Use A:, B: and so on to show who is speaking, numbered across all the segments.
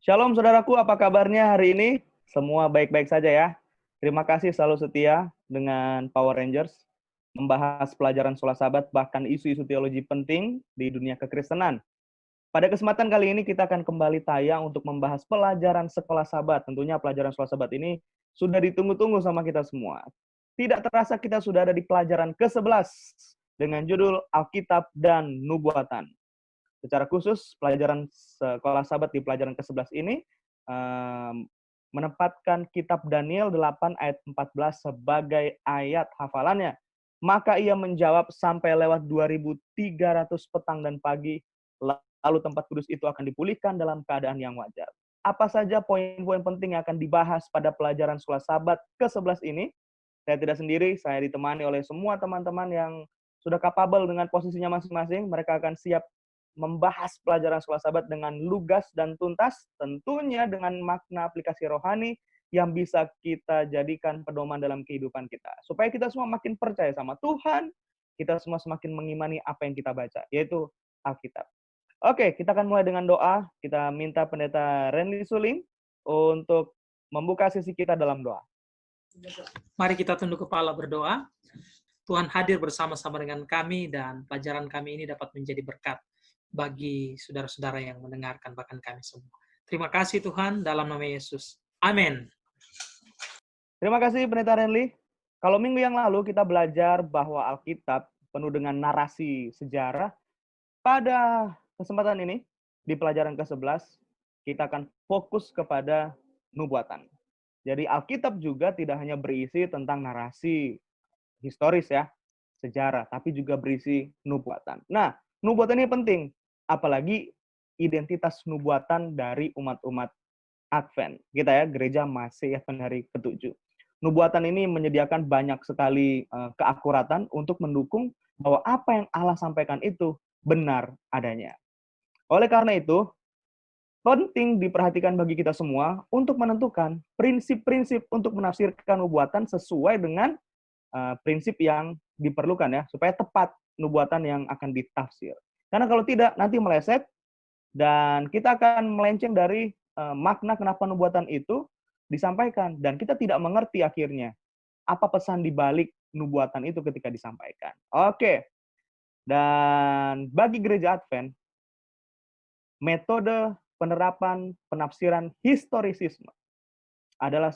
A: Shalom saudaraku, apa kabarnya hari ini? Semua baik-baik saja ya. Terima kasih selalu setia dengan Power Rangers membahas pelajaran Sola Sabat bahkan isu-isu teologi penting di dunia kekristenan. Pada kesempatan kali ini kita akan kembali tayang untuk membahas pelajaran Sekolah Sabat. Tentunya pelajaran Sekolah Sabat ini sudah ditunggu-tunggu sama kita semua. Tidak terasa kita sudah ada di pelajaran ke-11 dengan judul Alkitab dan Nubuatan. Secara khusus, pelajaran Sekolah Sabat di pelajaran ke-11 ini menempatkan kitab Daniel 8 ayat 14 sebagai ayat hafalannya. Maka ia menjawab sampai lewat 2.300 petang dan pagi, lalu tempat kudus itu akan dipulihkan dalam keadaan yang wajar. Apa saja poin-poin penting yang akan dibahas pada pelajaran Sekolah Sabat ke-11 ini? Saya tidak sendiri, saya ditemani oleh semua teman-teman yang sudah kapabel dengan posisinya masing-masing. Mereka akan siap membahas pelajaran Sekolah Sabat dengan lugas dan tuntas, tentunya dengan makna aplikasi rohani yang bisa kita jadikan pedoman dalam kehidupan kita. Supaya kita semua makin percaya sama Tuhan, kita semua semakin mengimani apa yang kita baca, yaitu Alkitab. Oke, kita akan mulai dengan doa. Kita minta Pendeta Renly Suling untuk membuka sesi kita dalam doa.
B: Mari kita tunduk kepala berdoa. Tuhan hadir bersama-sama dengan kami dan pelajaran kami ini dapat menjadi berkat bagi saudara-saudara yang mendengarkan, bahkan kami semua. Terima kasih Tuhan, dalam nama Yesus. Amin.
A: Terima kasih Pendeta Renly. Kalau minggu yang lalu kita belajar bahwa Alkitab penuh dengan narasi sejarah, pada kesempatan ini, di pelajaran ke-11, kita akan fokus kepada nubuatan. Jadi Alkitab juga tidak hanya berisi tentang narasi historis ya, sejarah, tapi juga berisi nubuatan. Nah, nubuatan ini penting, apalagi identitas nubuatan dari umat-umat Advent. Kita ya, gereja masih Advent hari ke-7. Nubuatan ini menyediakan banyak sekali keakuratan untuk mendukung bahwa apa yang Allah sampaikan itu benar adanya. Oleh karena itu, penting diperhatikan bagi kita semua untuk menentukan prinsip-prinsip untuk menafsirkan nubuatan sesuai dengan prinsip yang diperlukan ya, supaya tepat nubuatan yang akan ditafsir. Karena kalau tidak, nanti meleset dan kita akan melenceng dari makna kenapa nubuatan itu disampaikan dan kita tidak mengerti akhirnya apa pesan di balik nubuatan itu ketika disampaikan. Oke. Dan bagi gereja Advent, metode penerapan penafsiran historisisme adalah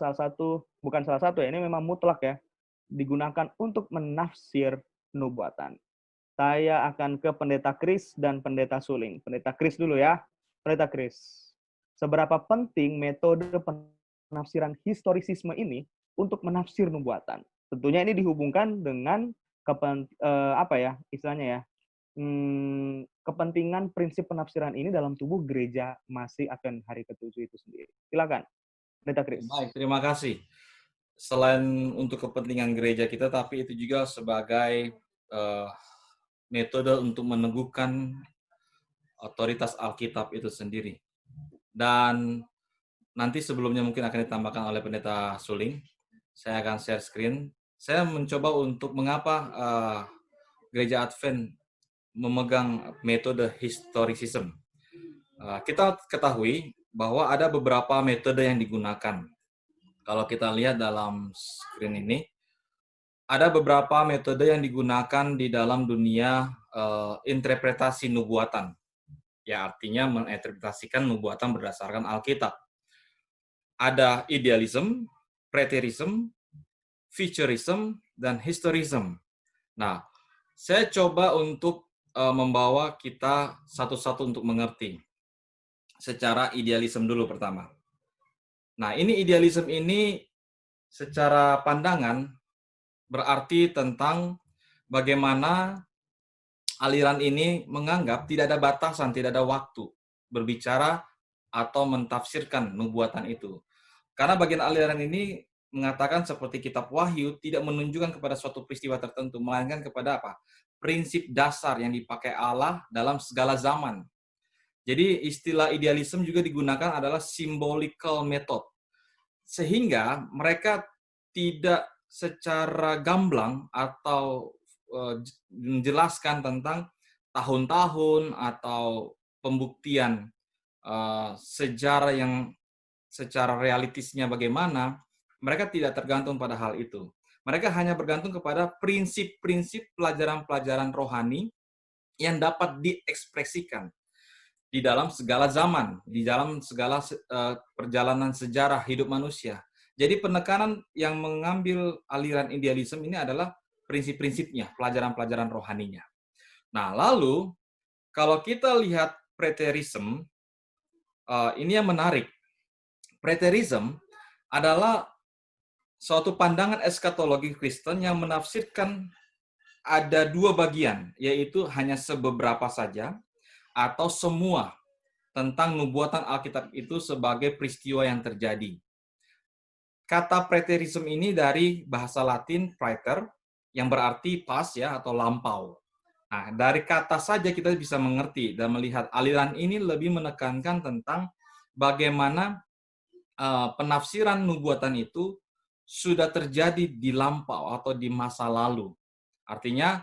A: bukan salah satu ya, ini memang mutlak ya, digunakan untuk menafsir nubuatan. Saya akan ke Pendeta Kris dan Pendeta Suling. Pendeta Kris dulu ya. Pendeta Kris, seberapa penting metode penafsiran historisisme ini untuk menafsir nubuatan? Tentunya ini dihubungkan dengan kepentingan prinsip penafsiran ini dalam tubuh gereja masih Advent hari ke-7 itu sendiri. Silakan, Pendeta Kris.
C: Baik, terima kasih. Selain untuk kepentingan gereja kita, tapi itu juga sebagai metode untuk meneguhkan otoritas Alkitab itu sendiri. Dan nanti sebelumnya mungkin akan ditambahkan oleh Pendeta Suling, saya akan share screen. Saya mencoba untuk mengapa gereja Advent memegang metode historisism. Kita ketahui bahwa ada beberapa metode yang digunakan. Kalau kita lihat dalam screen ini, ada beberapa metode yang digunakan di dalam dunia interpretasi nubuatan. Ya, artinya menginterpretasikan nubuatan berdasarkan Alkitab. Ada idealism, preterism, futurism, dan historism. Nah, saya coba untuk membawa kita satu-satu untuk mengerti. Secara idealism dulu pertama. Nah, ini idealism ini secara pandangan berarti tentang bagaimana aliran ini menganggap tidak ada batasan, tidak ada waktu berbicara atau mentafsirkan nubuatan itu. Karena bagian aliran ini mengatakan seperti kitab Wahyu tidak menunjukkan kepada suatu peristiwa tertentu, melainkan kepada apa? Prinsip dasar yang dipakai Allah dalam segala zaman. Jadi istilah idealisme juga digunakan adalah symbolical method. Sehingga mereka tidak secara gamblang atau menjelaskan tentang tahun-tahun atau pembuktian sejarah yang secara realistisnya bagaimana, mereka tidak tergantung pada hal itu. Mereka hanya bergantung kepada prinsip-prinsip pelajaran-pelajaran rohani yang dapat diekspresikan di dalam segala zaman, di dalam segala perjalanan sejarah hidup manusia. Jadi penekanan yang mengambil aliran idealisme ini adalah prinsip-prinsipnya, pelajaran-pelajaran rohaninya. Nah, lalu kalau kita lihat preterism, ini yang menarik. Preterism adalah suatu pandangan eskatologi Kristen yang menafsirkan ada dua bagian, yaitu hanya sebeberapa saja atau semua tentang nubuatan Alkitab itu sebagai peristiwa yang terjadi. Kata preterism ini dari bahasa Latin praeter, yang berarti pas ya atau lampau. Nah, dari kata saja kita bisa mengerti dan melihat aliran ini lebih menekankan tentang bagaimana penafsiran nubuatan itu sudah terjadi di lampau atau di masa lalu. Artinya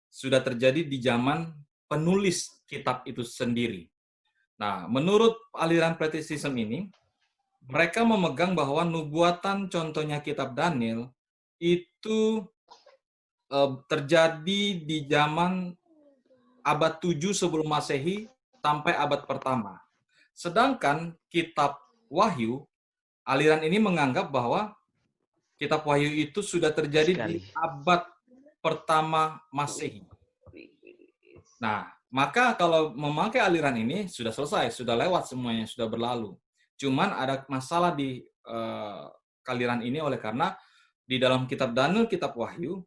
C: sudah terjadi di zaman penulis kitab itu sendiri. Nah, menurut aliran preterism ini, mereka memegang bahwa nubuatan contohnya kitab Daniel itu terjadi di zaman abad 7 sebelum Masehi sampai abad pertama. Sedangkan kitab Wahyu, aliran ini menganggap bahwa kitab Wahyu itu sudah terjadi di abad pertama Masehi. Nah, maka kalau memakai aliran ini sudah selesai, sudah lewat semuanya, sudah berlalu. Cuman ada masalah di aliran ini oleh karena di dalam kitab Daniel, kitab Wahyu,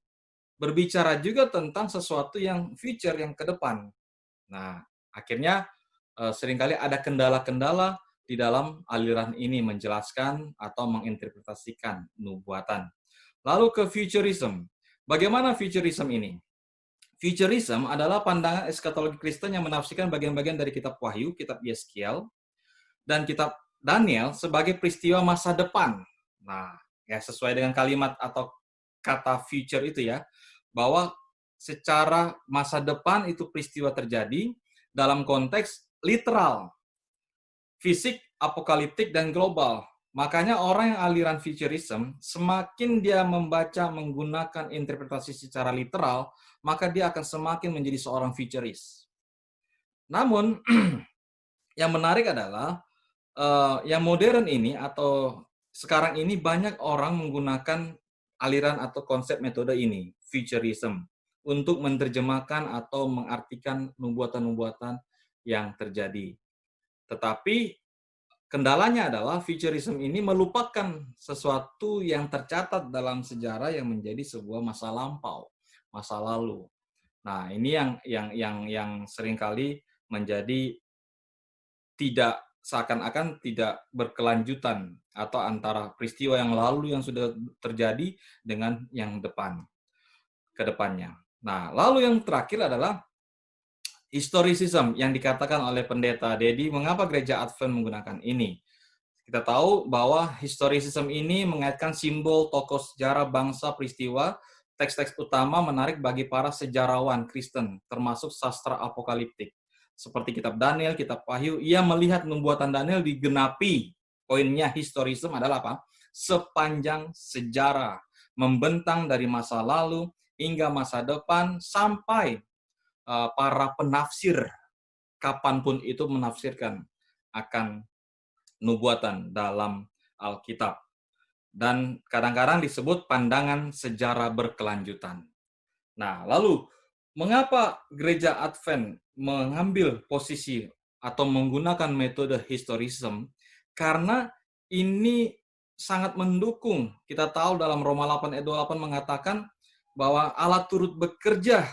C: berbicara juga tentang sesuatu yang future, yang ke depan. Nah, akhirnya seringkali ada kendala-kendala di dalam aliran ini menjelaskan atau menginterpretasikan nubuatan. Lalu ke futurism. Bagaimana futurism ini? Futurism adalah pandangan eskatologi Kristen yang menafsirkan bagian-bagian dari kitab Wahyu, kitab Yeskiel, dan kitab Daniel sebagai peristiwa masa depan. Nah, ya sesuai dengan kalimat atau kata future itu ya, bahwa secara masa depan itu peristiwa terjadi dalam konteks literal, fisik, apokaliptik, dan global. Makanya orang yang aliran futurism, semakin dia membaca menggunakan interpretasi secara literal, maka dia akan semakin menjadi seorang futurist. Namun, yang menarik adalah, yang modern ini atau sekarang ini banyak orang menggunakan aliran atau konsep metode ini, futurism, untuk menerjemahkan atau mengartikan nubuatan-nubuatan yang terjadi. Tetapi kendalanya adalah futurism ini melupakan sesuatu yang tercatat dalam sejarah yang menjadi sebuah masa lampau, masa lalu. Nah, ini yang seringkali menjadi tidak seakan-akan tidak berkelanjutan atau antara peristiwa yang lalu yang sudah terjadi dengan yang ke depannya. Nah, lalu yang terakhir adalah historicism yang dikatakan oleh pendeta Dedi. Mengapa gereja Advent menggunakan ini? Kita tahu bahwa historicism ini mengaitkan simbol, tokoh sejarah, bangsa, peristiwa, teks-teks utama menarik bagi para sejarawan Kristen, termasuk sastra apokaliptik. Seperti kitab Daniel, kitab Wahyu, ia melihat nubuatan Daniel digenapi. Poinnya historicism adalah apa? Sepanjang sejarah, membentang dari masa lalu hingga masa depan sampai para penafsir kapanpun itu menafsirkan akan nubuatan dalam Alkitab. Dan kadang-kadang disebut pandangan sejarah berkelanjutan. Nah, lalu mengapa gereja Advent mengambil posisi atau menggunakan metode historism? Karena ini sangat mendukung. Kita tahu dalam Roma 8 ayat 28 mengatakan bahwa Allah turut bekerja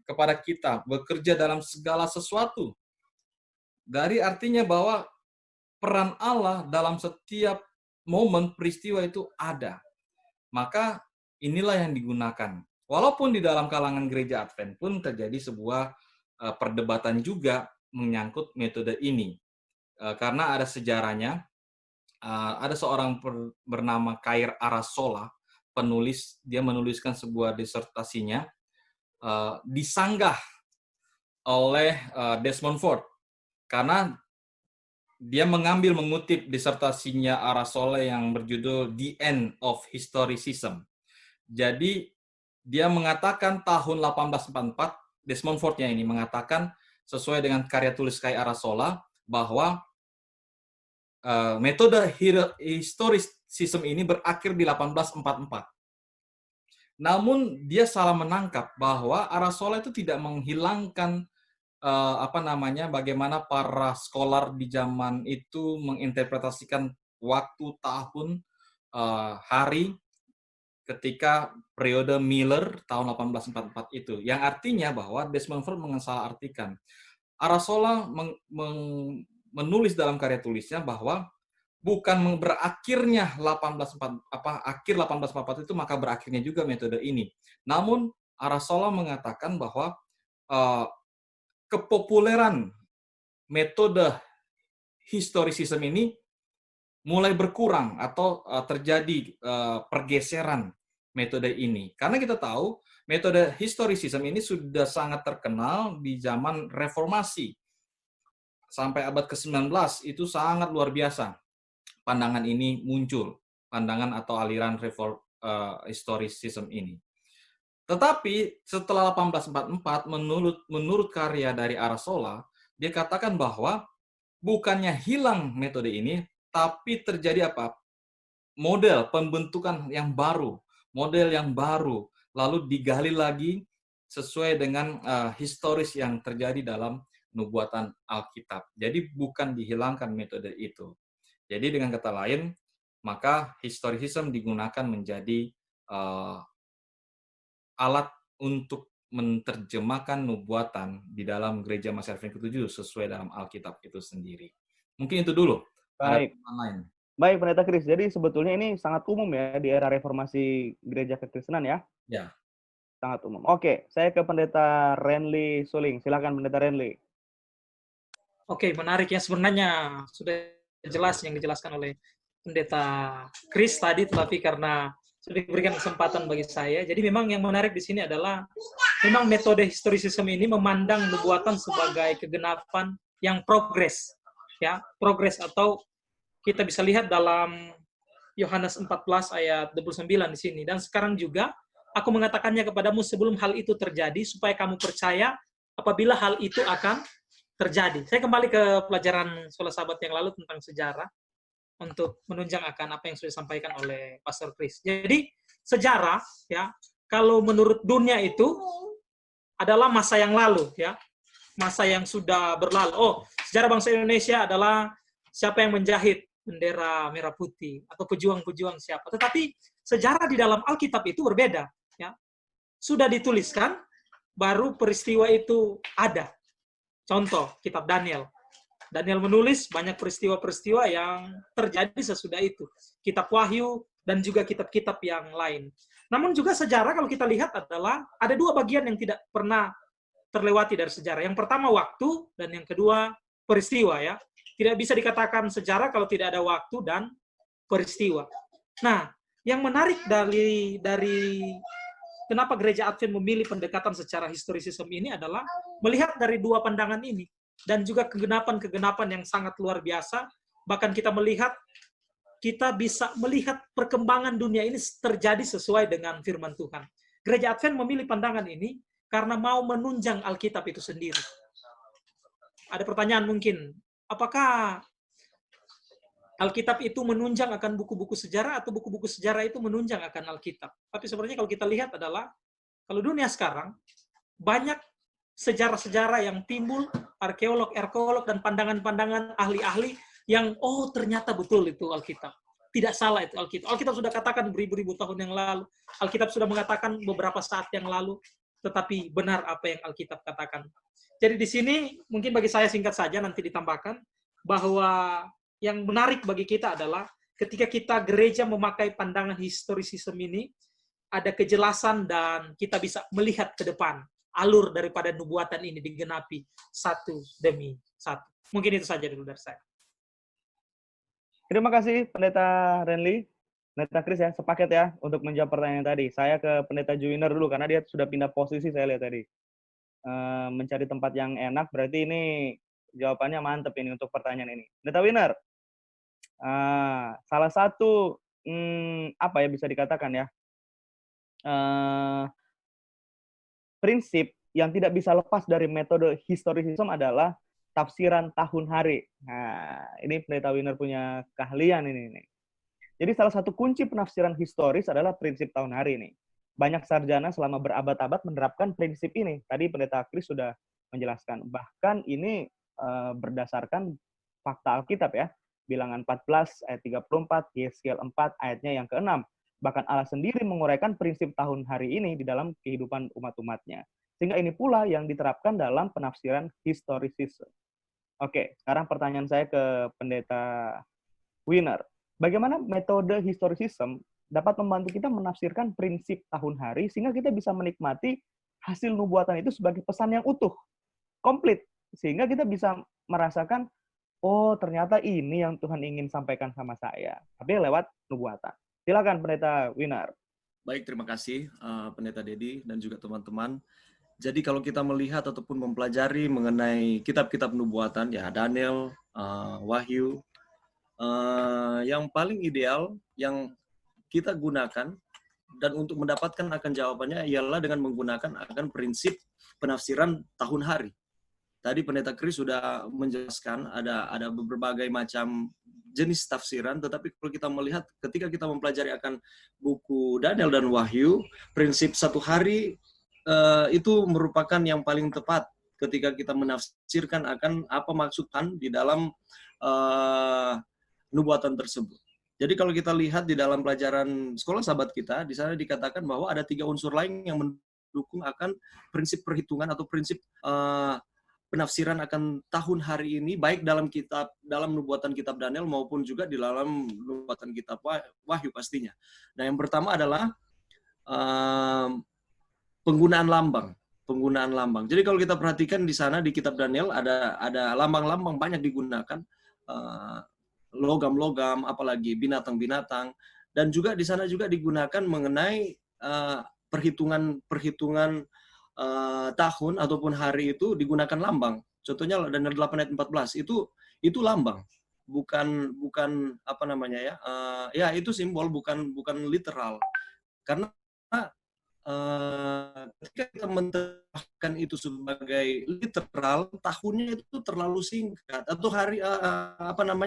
C: kepada kita, bekerja dalam segala sesuatu. Dari artinya bahwa peran Allah dalam setiap momen peristiwa itu ada. Maka inilah yang digunakan. Walaupun di dalam kalangan gereja Advent pun terjadi sebuah perdebatan juga menyangkut metode ini. Karena ada sejarahnya, ada seorang bernama Kair Arasola, penulis, dia menuliskan sebuah disertasinya, disanggah oleh Desmond Ford. Karena dia mengutip disertasinya Arasola yang berjudul The End of Historicism. Jadi dia mengatakan tahun 1844, Desmond Ford-nya ini mengatakan sesuai dengan karya tulis Kai Arasola bahwa metode historicism ini berakhir di 1844. Namun dia salah menangkap bahwa Arasola itu tidak menghilangkan bagaimana para scholar di zaman itu menginterpretasikan waktu, tahun, hari ketika periode Miller tahun 1844 itu. Yang artinya bahwa Desmond Ford mengesalahartikan. Arasola menulis dalam karya tulisnya bahwa bukan berakhirnya akhir 1844 itu maka berakhirnya juga metode ini. Namun Arasola mengatakan bahwa kepopuleran metode historicism ini mulai berkurang atau terjadi pergeseran metode ini. Karena kita tahu metode historicism ini sudah sangat terkenal di zaman reformasi. Sampai abad ke-19 itu sangat luar biasa. Pandangan ini muncul, pandangan atau aliran historicism ini. Tetapi setelah 1844, menurut karya dari Arasola, dia katakan bahwa bukannya hilang metode ini, tapi terjadi model pembentukan yang baru, model yang baru, lalu digali lagi sesuai dengan historis yang terjadi dalam nubuatan Alkitab. Jadi bukan dihilangkan metode itu. Jadi dengan kata lain, maka historicism digunakan menjadi alat untuk menerjemahkan nubuatan di dalam gereja Masihi Advent ke-7 sesuai dalam Alkitab itu sendiri. Mungkin itu dulu.
A: Baik.
C: Lain.
A: Baik, Pendeta Kris. Jadi sebetulnya ini sangat umum ya di era reformasi gereja kekristenan ya?
C: Ya.
A: Sangat umum. Oke, saya ke Pendeta Renly Suling. Silakan Pendeta Renly.
B: Oke, menarik ya. Sebenarnya sudah jelas yang dijelaskan oleh Pendeta Kris tadi, tetapi karena sudah diberikan kesempatan bagi saya. Jadi memang yang menarik di sini adalah memang metode historicism ini memandang nubuatan sebagai kegenapan yang progres, ya, progres atau kita bisa lihat dalam Yohanes 14 ayat 29 di sini. Dan sekarang juga aku mengatakannya kepadamu sebelum hal itu terjadi supaya kamu percaya apabila hal itu akan terjadi. Saya kembali ke pelajaran Sekolah Sahabat yang lalu tentang sejarah untuk menunjang akan apa yang sudah disampaikan oleh Pastor Chris. Jadi sejarah ya, kalau menurut dunia itu adalah masa yang lalu ya, masa yang sudah berlalu. Oh, sejarah bangsa Indonesia adalah siapa yang menjahit bendera merah putih atau pejuang-pejuang siapa. Tetapi sejarah di dalam Alkitab itu berbeda ya. Sudah dituliskan baru peristiwa itu ada. Contoh kitab Daniel. Daniel menulis banyak peristiwa-peristiwa yang terjadi sesudah itu. Kitab Wahyu dan juga kitab-kitab yang lain. Namun juga sejarah kalau kita lihat adalah ada dua bagian yang tidak pernah terlewati dari sejarah. Yang pertama waktu dan yang kedua peristiwa ya. Tidak bisa dikatakan sejarah kalau tidak ada waktu dan peristiwa. Nah, yang menarik dari kenapa gereja Advent memilih pendekatan secara historisisme ini adalah melihat dari dua pandangan ini. Dan juga kegenapan-kegenapan yang sangat luar biasa. Bahkan kita bisa melihat perkembangan dunia ini terjadi sesuai dengan firman Tuhan. Gereja Advent memilih pandangan ini karena mau menunjang Alkitab itu sendiri. Ada pertanyaan mungkin, apakah Alkitab itu menunjang akan buku-buku sejarah atau buku-buku sejarah itu menunjang akan Alkitab? Tapi sebenarnya kalau kita lihat adalah, kalau dunia sekarang, banyak sejarah-sejarah yang timbul, arkeolog, dan pandangan-pandangan ahli-ahli yang, oh ternyata betul itu Alkitab. Tidak salah itu Alkitab. Alkitab sudah katakan beribu-ribu tahun yang lalu. Alkitab sudah mengatakan beberapa saat yang lalu. Tetapi benar apa yang Alkitab katakan. Jadi di sini, mungkin bagi saya singkat saja, nanti ditambahkan, bahwa yang menarik bagi kita adalah ketika kita gereja memakai pandangan historisisme ini, ada kejelasan dan kita bisa melihat ke depan. Alur daripada nubuatan ini digenapi satu demi satu. Mungkin itu saja dulu dari saya.
A: Terima kasih Pendeta Renly. Pendeta Kris ya, sepaket ya untuk menjawab pertanyaan tadi. Saya ke Pendeta Juiner dulu karena dia sudah pindah posisi saya lihat tadi. Mencari tempat yang enak berarti ini Jawabannya mantep ini untuk pertanyaan ini. Data winner. Salah satu apa ya bisa dikatakan ya, prinsip yang tidak bisa lepas dari metode historisism adalah tafsiran tahun hari. Nah, ini Pendeta Winner punya keahlian ini. Jadi salah satu kunci penafsiran historis adalah prinsip tahun hari ini. Banyak sarjana selama berabad-abad menerapkan prinsip ini. Tadi Pendeta Kris sudah menjelaskan. Bahkan ini berdasarkan fakta Alkitab ya. Bilangan 14 ayat 34, Yeskiel 4 ayatnya yang ke-6. Bahkan Allah sendiri menguraikan prinsip tahun hari ini di dalam kehidupan umat-umatnya. Sehingga ini pula yang diterapkan dalam penafsiran historisisme. Oke, sekarang pertanyaan saya ke Pendeta Winner. Bagaimana metode historisisme dapat membantu kita menafsirkan prinsip tahun hari sehingga kita bisa menikmati hasil nubuatan itu sebagai pesan yang utuh, komplit. Sehingga kita bisa merasakan, oh ternyata ini yang Tuhan ingin sampaikan sama saya. Tapi lewat nubuatan. Silakan Pendeta Winner.
D: Baik, terima kasih Pendeta Dedi dan juga teman-teman. Jadi kalau kita melihat ataupun mempelajari mengenai kitab-kitab nubuatan, ya Daniel, Wahyu, yang paling ideal yang kita gunakan dan untuk mendapatkan akan jawabannya ialah dengan menggunakan akan prinsip penafsiran tahun hari. Tadi Pendeta Kris sudah menjelaskan ada berbagai macam jenis tafsiran, tetapi kalau kita melihat ketika kita mempelajari akan buku Daniel dan Wahyu, prinsip satu hari itu merupakan yang paling tepat ketika kita menafsirkan akan apa maksud Tuhan di dalam nubuatan tersebut. Jadi kalau kita lihat di dalam pelajaran sekolah sahabat kita, di sana dikatakan bahwa ada 3 unsur lain yang mendukung akan prinsip perhitungan atau prinsip penafsiran akan tahun hari ini, baik dalam nubuatan kitab Daniel maupun juga di dalam nubuatan kitab Wahyu pastinya. Nah, yang pertama adalah penggunaan lambang. Jadi kalau kita perhatikan di sana di kitab Daniel ada lambang-lambang banyak digunakan, logam-logam, apalagi binatang-binatang, dan juga di sana juga digunakan mengenai perhitungan tahun ataupun hari itu digunakan lambang. Contohnya Daniel 8 ayat 14 itu lambang, bukan apa namanya ya, ya itu simbol, bukan literal. Karena ketika kita menetapkan itu sebagai literal, tahunnya itu terlalu singkat atau hari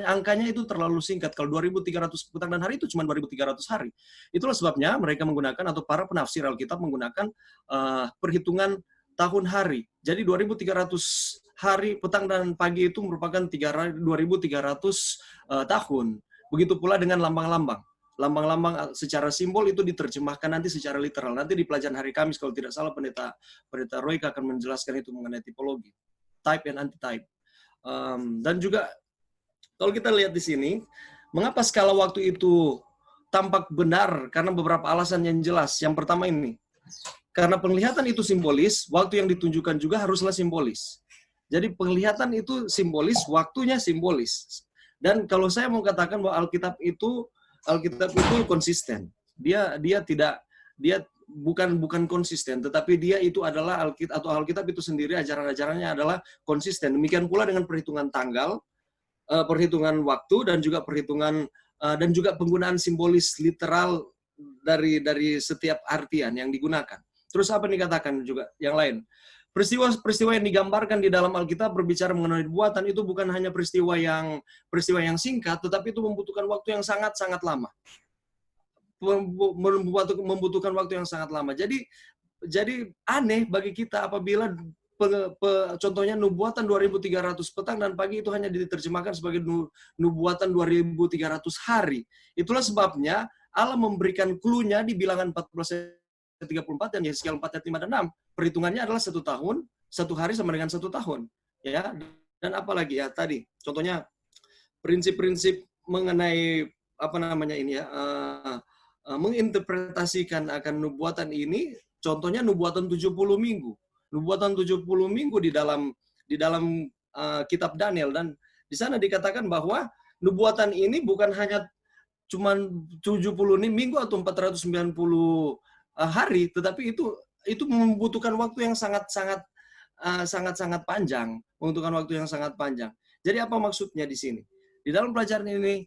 D: angkanya itu terlalu singkat. Kalau 2.300 petang dan hari itu cuma 2.300 hari. Itulah sebabnya mereka menggunakan atau para penafsir Alkitab menggunakan perhitungan tahun hari. Jadi 2.300 hari petang dan pagi itu merupakan 2.300 tahun. Begitu pula dengan lambang-lambang. Lambang-lambang secara simbol itu diterjemahkan nanti secara literal. Nanti di pelajaran hari Kamis kalau tidak salah Pendeta Roy akan menjelaskan itu mengenai tipologi, type and anti-type. Dan juga kalau kita lihat di sini, mengapa skala waktu itu tampak benar? Karena beberapa alasan yang jelas. Yang pertama ini, karena penglihatan itu simbolis, waktu yang ditunjukkan juga haruslah simbolis. Jadi penglihatan itu simbolis, waktunya simbolis. Dan kalau saya mau katakan bahwa Alkitab itu konsisten. Dia bukan konsisten, tetapi dia itu adalah Alkitab itu sendiri ajaran-ajarannya adalah konsisten. Demikian pula dengan perhitungan tanggal, perhitungan waktu dan juga penggunaan simbolis literal dari setiap artian yang digunakan. Terus apa yang dikatakan juga yang lain? Peristiwa yang digambarkan di dalam Alkitab berbicara mengenai nubuatan itu bukan hanya peristiwa yang singkat, tetapi itu membutuhkan waktu yang sangat-sangat lama. Membutuhkan waktu yang sangat lama. Jadi aneh bagi kita apabila contohnya nubuatan 2.300 petang dan pagi itu hanya diterjemahkan sebagai nubuatan 2.300 hari. Itulah sebabnya Allah memberikan clue-nya di Bilangan 14 34 dan Yeskiel 4 ayat 5 dan 6. Perhitungannya adalah 1 tahun, 1 hari sama dengan 1 tahun. Ya, dan apalagi ya tadi, contohnya prinsip-prinsip mengenai menginterpretasikan akan nubuatan ini, contohnya nubuatan 70 minggu. Nubuatan 70 minggu di dalam kitab Daniel, dan di sana dikatakan bahwa nubuatan ini bukan hanya cuma 70 minggu atau 490 hari, tetapi itu membutuhkan waktu yang sangat sangat-sangat panjang, membutuhkan waktu yang sangat panjang. Jadi apa maksudnya di sini? Di dalam pelajaran ini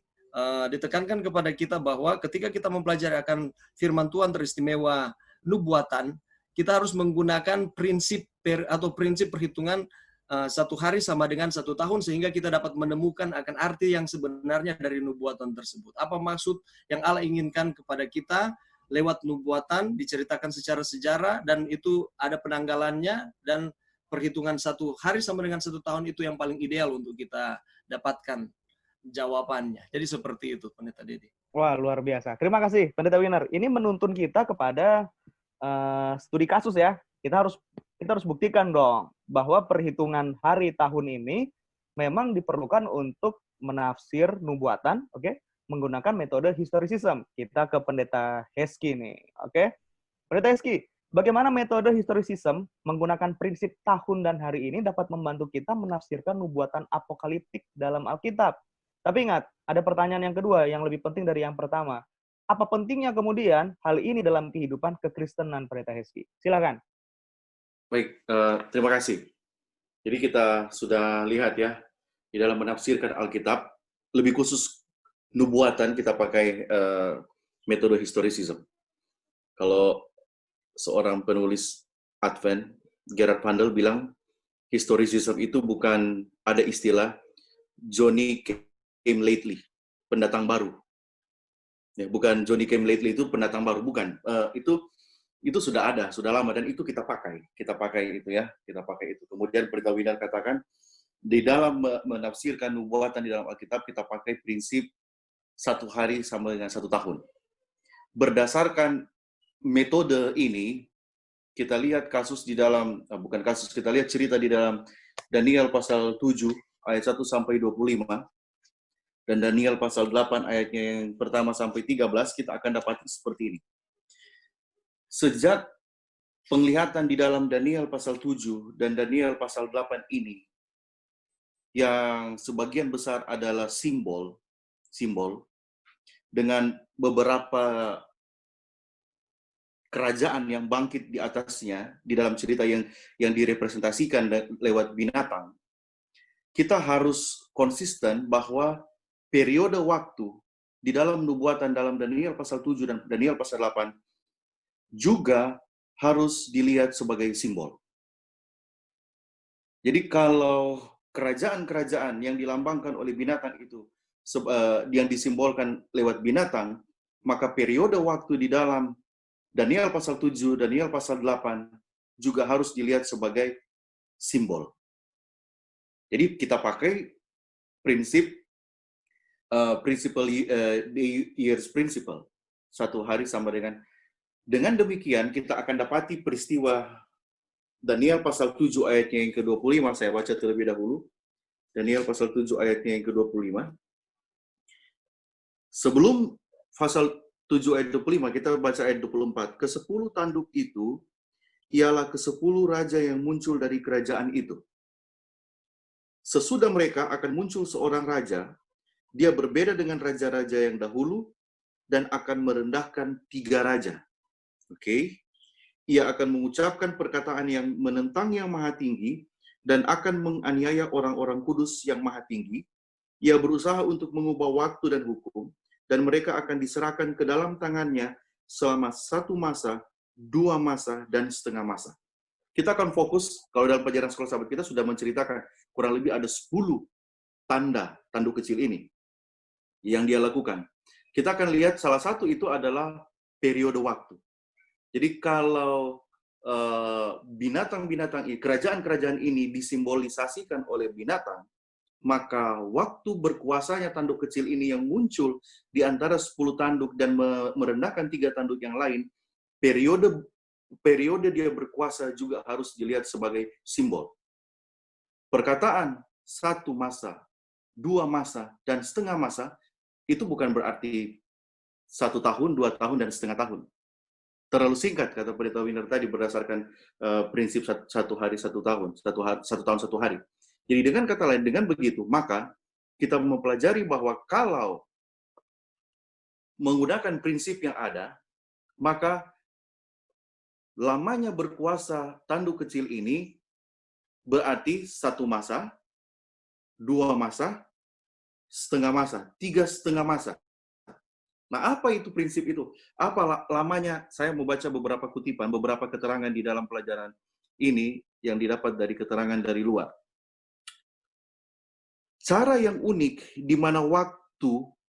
D: ditekankan kepada kita bahwa ketika kita mempelajari akan firman Tuhan teristimewa nubuatan, kita harus menggunakan prinsip prinsip perhitungan satu hari sama dengan 1 tahun, sehingga kita dapat menemukan akan arti yang sebenarnya dari nubuatan tersebut. Apa maksud yang Allah inginkan kepada kita lewat nubuatan, diceritakan secara sejarah, dan itu ada penanggalannya, dan perhitungan 1 hari sama dengan 1 tahun itu yang paling ideal untuk kita dapatkan jawabannya. Jadi seperti itu, Pendeta Dedi.
A: Wah, luar biasa. Terima kasih, Pendeta Winner. Ini menuntun kita kepada studi kasus ya. Kita harus buktikan dong bahwa perhitungan hari tahun ini memang diperlukan untuk menafsir nubuatan, oke? Menggunakan metode historicism. Kita ke Pendeta Heski nih, oke? Pendeta Heski, bagaimana metode historicism menggunakan prinsip tahun dan hari ini dapat membantu kita menafsirkan nubuatan apokaliptik dalam Alkitab? Tapi ingat, ada pertanyaan yang kedua yang lebih penting dari yang pertama. Apa pentingnya kemudian hal ini dalam kehidupan kekristenan, Pendeta Heski? Silakan.
E: Baik, terima kasih. Jadi kita sudah lihat ya, di dalam menafsirkan Alkitab, lebih khusus nubuatan kita pakai metode historicism. Kalau seorang penulis Advent, Gerard Vandal bilang, historicism itu bukan ada istilah Johnny came lately, pendatang baru. Ya, bukan Johnny came lately itu pendatang baru, bukan. Itu sudah ada, sudah lama, dan itu kita pakai itu ya, kita pakai itu. Kemudian Pendeta Winner katakan, di dalam menafsirkan nubuatan di dalam Alkitab, kita pakai prinsip 1 hari sama dengan 1 tahun. Berdasarkan metode ini, kita lihat kasus di dalam, bukan kasus, kita lihat cerita di dalam Daniel pasal 7, ayat 1 sampai 25, dan Daniel pasal 8 ayatnya yang pertama sampai 13, kita akan dapat seperti ini. Sejak penglihatan di dalam Daniel pasal 7 dan Daniel pasal 8 ini, yang sebagian besar adalah simbol dengan beberapa kerajaan yang bangkit di atasnya di dalam cerita yang direpresentasikan lewat binatang, kita harus konsisten bahwa periode waktu di dalam nubuatan dalam Daniel pasal 7 dan Daniel pasal 8 juga harus dilihat sebagai simbol. Jadi kalau kerajaan-kerajaan yang dilambangkan oleh binatang itu yang disimbolkan lewat binatang, maka periode waktu di dalam Daniel pasal 7, Daniel pasal 8 juga harus dilihat sebagai simbol. Jadi kita pakai prinsip years principle, 1 hari sama dengan demikian kita akan dapati peristiwa Daniel pasal 7 ayatnya yang ke-25, saya baca terlebih dahulu. Daniel pasal 7 ayatnya yang ke-25. Sebelum pasal 7 ayat 25, kita baca ayat 24. Ke-10 tanduk itu ialah ke-10 raja yang muncul dari kerajaan itu. Sesudah mereka akan muncul seorang raja, dia berbeda dengan raja-raja yang dahulu dan akan merendahkan 3 raja. Oke. Ia akan mengucapkan perkataan yang menentang yang maha tinggi dan akan menganiaya orang-orang kudus yang maha tinggi. Ia berusaha untuk mengubah waktu dan hukum, dan mereka akan diserahkan ke dalam tangannya selama 1 masa, 2 masa, dan setengah masa. Kita akan fokus, kalau dalam pelajaran sekolah sahabat kita sudah menceritakan, kurang lebih ada 10 tanda tanduk kecil ini yang dia lakukan. Kita akan lihat salah satu itu adalah periode waktu. Jadi kalau binatang-binatang ini, kerajaan-kerajaan ini disimbolisasikan oleh binatang, maka waktu berkuasanya tanduk kecil ini yang muncul di antara 10 tanduk dan merendahkan 3 tanduk yang lain, periode dia berkuasa juga harus dilihat sebagai simbol. Perkataan 1 masa, 2 masa, dan setengah masa, itu bukan berarti 1 tahun, 2 tahun, dan setengah tahun. Terlalu singkat, kata Pendeta Winner tadi, berdasarkan prinsip 1 hari 1 tahun, 1 tahun 1 hari. Jadi dengan kata lain, dengan begitu, maka kita mempelajari bahwa kalau menggunakan prinsip yang ada, maka lamanya berkuasa tanduk kecil ini berarti 1 masa, 2 masa, setengah masa, 3 setengah masa. Nah, apa itu prinsip itu? Apa lamanya? Saya mau baca beberapa kutipan, beberapa keterangan di dalam pelajaran ini yang didapat dari keterangan dari luar. Cara yang unik di mana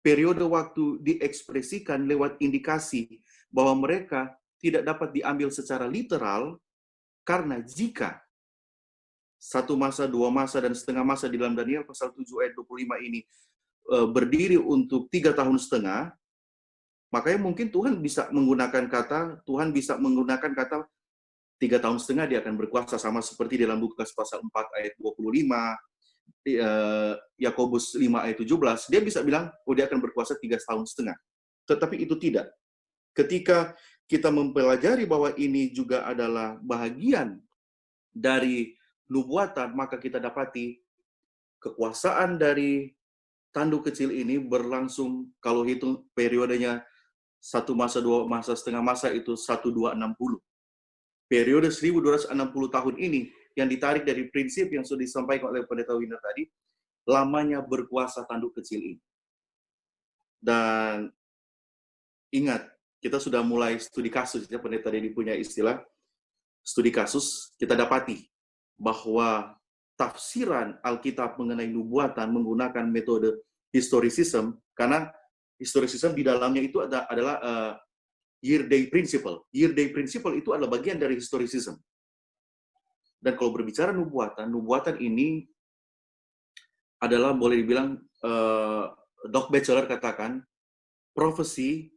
E: periode waktu diekspresikan lewat indikasi bahwa mereka tidak dapat diambil secara literal, karena jika 1 masa, 2 masa, dan setengah masa di dalam Daniel pasal 7 ayat 25 ini berdiri untuk 3 tahun setengah, makanya mungkin Tuhan bisa menggunakan kata 3 tahun setengah dia akan berkuasa, sama seperti dalam Lukas pasal 4 ayat 25, Yakobus 5 ayat 17, dia bisa bilang, oh dia akan berkuasa 3 tahun setengah. Tetapi itu tidak. Ketika kita mempelajari bahwa ini juga adalah bahagian dari nubuatan, maka kita dapati kekuasaan dari tanduk kecil ini berlangsung, kalau hitung periodenya 1 masa, 2 masa, setengah masa itu 1260. Periode 1260 tahun ini yang ditarik dari prinsip yang sudah disampaikan oleh Pendeta Winner tadi, lamanya berkuasa tanduk kecil ini. Dan ingat, kita sudah mulai studi kasus, ya, Pendeta Dedi punya istilah studi kasus, kita dapati bahwa tafsiran Alkitab mengenai nubuatan menggunakan metode historicism, karena historicism di dalamnya itu adalah year day principle. Year day principle itu adalah bagian dari historicism. Dan kalau berbicara nubuatan ini adalah, boleh dibilang, Doc Batchelor katakan, prophecy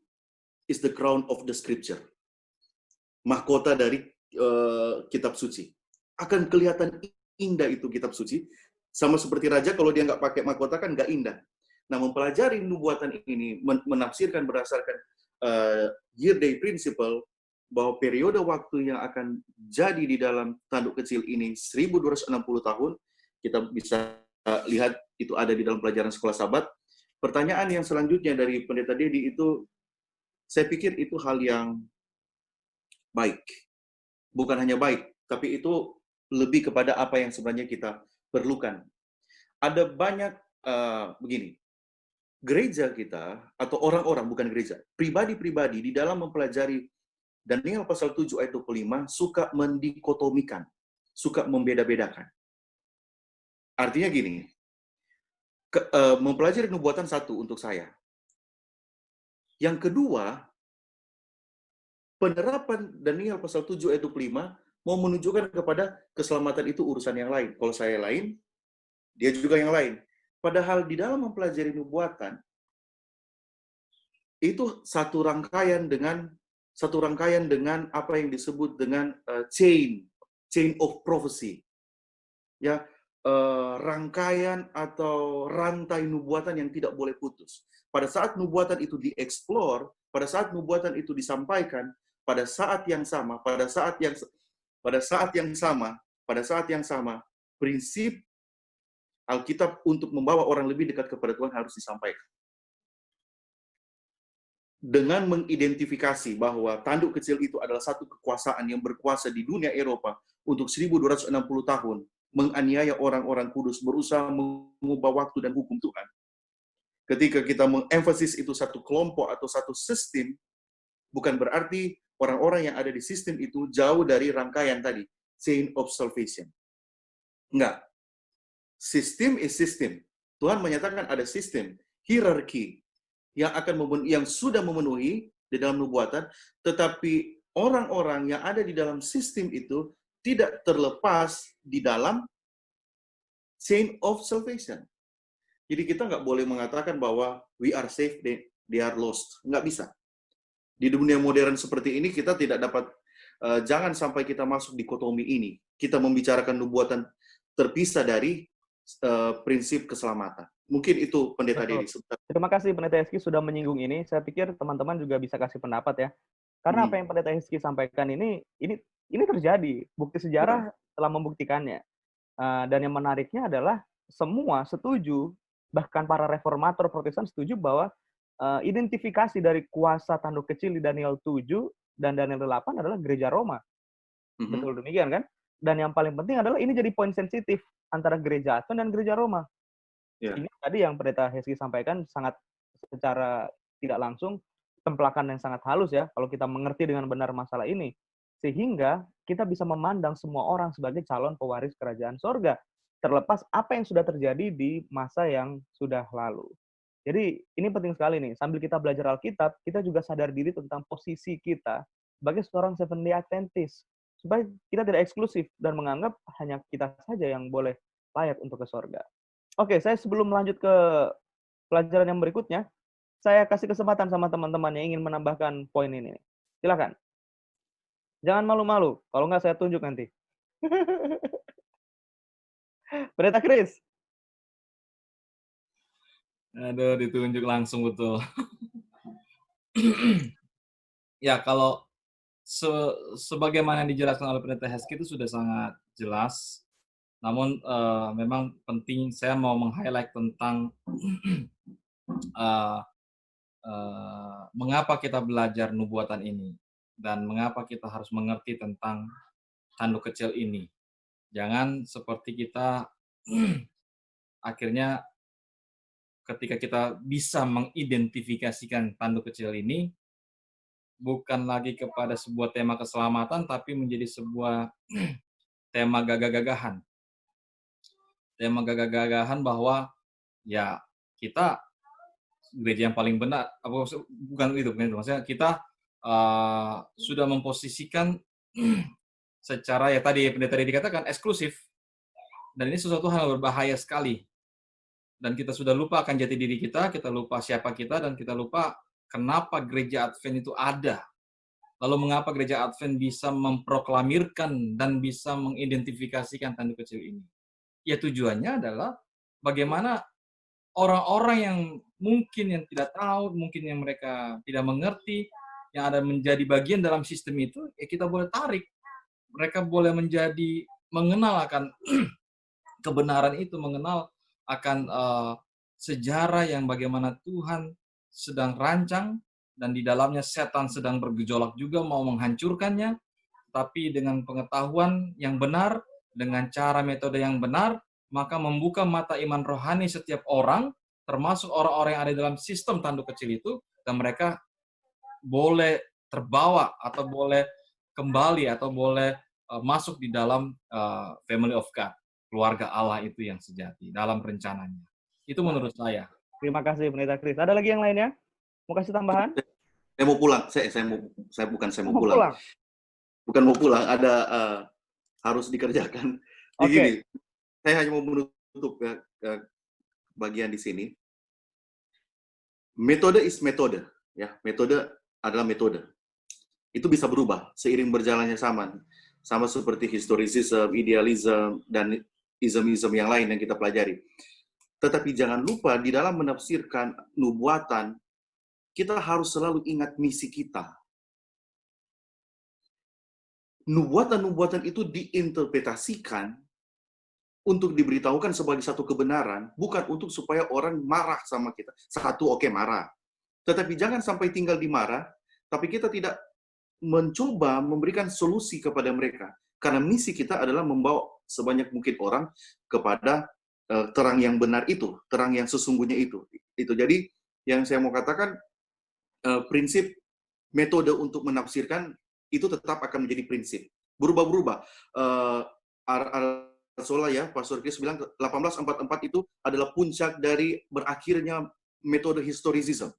E: is the crown of the scripture. Mahkota dari kitab suci. Akan kelihatan indah itu kitab suci. Sama seperti raja, kalau dia nggak pakai mahkota kan nggak indah. Nah, mempelajari nubuatan ini, menafsirkan berdasarkan year day principle, bahwa periode waktu yang akan jadi di dalam tanduk kecil ini 1260 tahun, kita bisa lihat itu ada di dalam pelajaran sekolah Sabat. Pertanyaan yang selanjutnya dari Pendeta Dedi itu, saya pikir itu hal yang baik. Bukan hanya baik, tapi itu lebih kepada apa yang sebenarnya kita perlukan. Ada banyak, begini, gereja kita, atau orang-orang, bukan gereja, pribadi-pribadi di dalam mempelajari Daniel pasal 7 ayat 25 suka mendikotomikan, suka membeda-bedakan. Artinya gini, mempelajari nubuatan satu untuk saya. Yang kedua, penerapan Daniel pasal 7 ayat 25 mau menunjukkan kepada keselamatan itu urusan yang lain. Kalau saya lain, dia juga yang lain. Padahal di dalam mempelajari nubuatan, itu satu rangkaian dengan apa yang disebut dengan chain of prophecy. Ya, rangkaian atau rantai nubuatan yang tidak boleh putus. Pada saat nubuatan itu dieksplor, pada saat nubuatan itu disampaikan, pada saat yang sama, prinsip Alkitab untuk membawa orang lebih dekat kepada Tuhan harus disampaikan. Dengan mengidentifikasi bahwa tanduk kecil itu adalah satu kekuasaan yang berkuasa di dunia Eropa untuk 1260 tahun, menganiaya orang-orang kudus, berusaha mengubah waktu dan hukum Tuhan. Ketika kita mengemphasis itu satu kelompok atau satu sistem, bukan berarti orang-orang yang ada di sistem itu jauh dari rangkaian tadi, chain of salvation. Enggak. Sistem is system. Tuhan menyatakan ada sistem, hierarki yang sudah memenuhi di dalam nubuatan, tetapi orang-orang yang ada di dalam sistem itu tidak terlepas di dalam chain of salvation. Jadi kita nggak boleh mengatakan bahwa we are saved, they are lost. Nggak bisa. Di dunia modern seperti ini kita tidak dapat, jangan sampai kita masuk dikotomi ini. Kita membicarakan nubuatan terpisah dari prinsip keselamatan. Mungkin itu Pendeta Dedi.
A: Terima kasih Pendeta Eski sudah menyinggung ini. Saya pikir teman-teman juga bisa kasih pendapat ya. Karena apa yang Pendeta Eski sampaikan ini terjadi. Bukti sejarah telah membuktikannya. Dan yang menariknya adalah semua setuju, bahkan para reformator Protestan setuju bahwa identifikasi dari kuasa tanduk kecil di Daniel 7 dan Daniel 8 adalah gereja Roma. Betul demikian kan? Dan yang paling penting adalah ini jadi poin sensitif antara gereja Advent dan gereja Roma.
E: Ya.
A: Ini tadi yang Pendeta Hezki sampaikan sangat secara tidak langsung templakan yang sangat halus ya kalau kita mengerti dengan benar masalah ini. Sehingga kita bisa memandang semua orang sebagai calon pewaris kerajaan sorga. Terlepas apa yang sudah terjadi di masa yang sudah lalu. Jadi ini penting sekali nih. Sambil kita belajar Alkitab, kita juga sadar diri tentang posisi kita sebagai seorang Seventh-day Adventist. Supaya kita tidak eksklusif dan menganggap hanya kita saja yang boleh layak untuk ke sorga. Oke, saya sebelum lanjut ke pelajaran yang berikutnya, saya kasih kesempatan sama teman-teman yang ingin menambahkan poin ini. Silakan. Jangan malu-malu, kalau nggak saya tunjuk nanti. Pendeta Chris.
C: Aduh, ditunjuk langsung betul. Ya, kalau sebagaimana dijelaskan oleh Pendeta Hezki itu sudah sangat jelas. Namun memang penting saya mau meng-highlight tentang mengapa kita belajar nubuatan ini dan mengapa kita harus mengerti tentang tanduk kecil ini. Jangan seperti kita akhirnya ketika kita bisa mengidentifikasikan tanduk kecil ini bukan lagi kepada sebuah tema keselamatan tapi menjadi sebuah tema gagah-gagahan. Tema gagah-gagahan bahwa ya kita gereja yang paling benar, bukan itu, maksudnya kita sudah memposisikan secara ya tadi pendeta dikatakan eksklusif, dan ini sesuatu hal yang berbahaya sekali. Dan kita sudah lupa akan jati diri kita lupa siapa kita, dan kita lupa kenapa gereja Advent itu ada. Lalu mengapa gereja Advent bisa memproklamirkan dan bisa mengidentifikasikan tanduk kecil ini? Ya tujuannya adalah bagaimana orang-orang yang mungkin yang tidak tahu, mungkin yang mereka tidak mengerti, yang ada menjadi bagian dalam sistem itu, ya kita boleh tarik. Mereka boleh menjadi mengenal akan kebenaran itu, mengenal akan sejarah yang bagaimana Tuhan sedang rancang, dan di dalamnya setan sedang bergejolak juga mau menghancurkannya, tapi dengan pengetahuan yang benar, dengan cara metode yang benar, maka membuka mata iman rohani setiap orang, termasuk orang-orang yang ada dalam sistem tanduk kecil itu, dan mereka boleh terbawa atau boleh kembali atau boleh masuk di dalam family of God, keluarga Allah itu yang sejati dalam rencananya. Itu menurut saya.
A: Terima kasih Pendeta Chris. Ada lagi yang lainnya? Mau kasih tambahan?
E: Saya mau pulang. Saya mau pulang.
A: Pulang.
E: Bukan mau pulang. Ada harus dikerjakan. Jadi gini, saya hanya mau menutup bagian di sini. Metode is metode, ya. Metode adalah metode. Itu bisa berubah seiring berjalannya zaman. Sama seperti historicism, idealism, dan ism-ism yang lain yang kita pelajari. Tetapi jangan lupa di dalam menafsirkan nubuatan, kita harus selalu ingat misi kita. Nubuatan-nubuatan itu diinterpretasikan untuk diberitahukan sebagai satu kebenaran, bukan untuk supaya orang marah sama kita. Satu, oke, marah. Tetapi jangan sampai tinggal di marah, tapi kita tidak mencoba memberikan solusi kepada mereka. Karena misi kita adalah membawa sebanyak mungkin orang kepada terang yang benar itu, terang yang sesungguhnya itu. Jadi yang saya mau katakan, prinsip metode untuk menafsirkan itu tetap akan menjadi prinsip. Berubah-berubah. Arsola ya, Pastor Chris bilang 1844 itu adalah puncak dari berakhirnya metode historicism.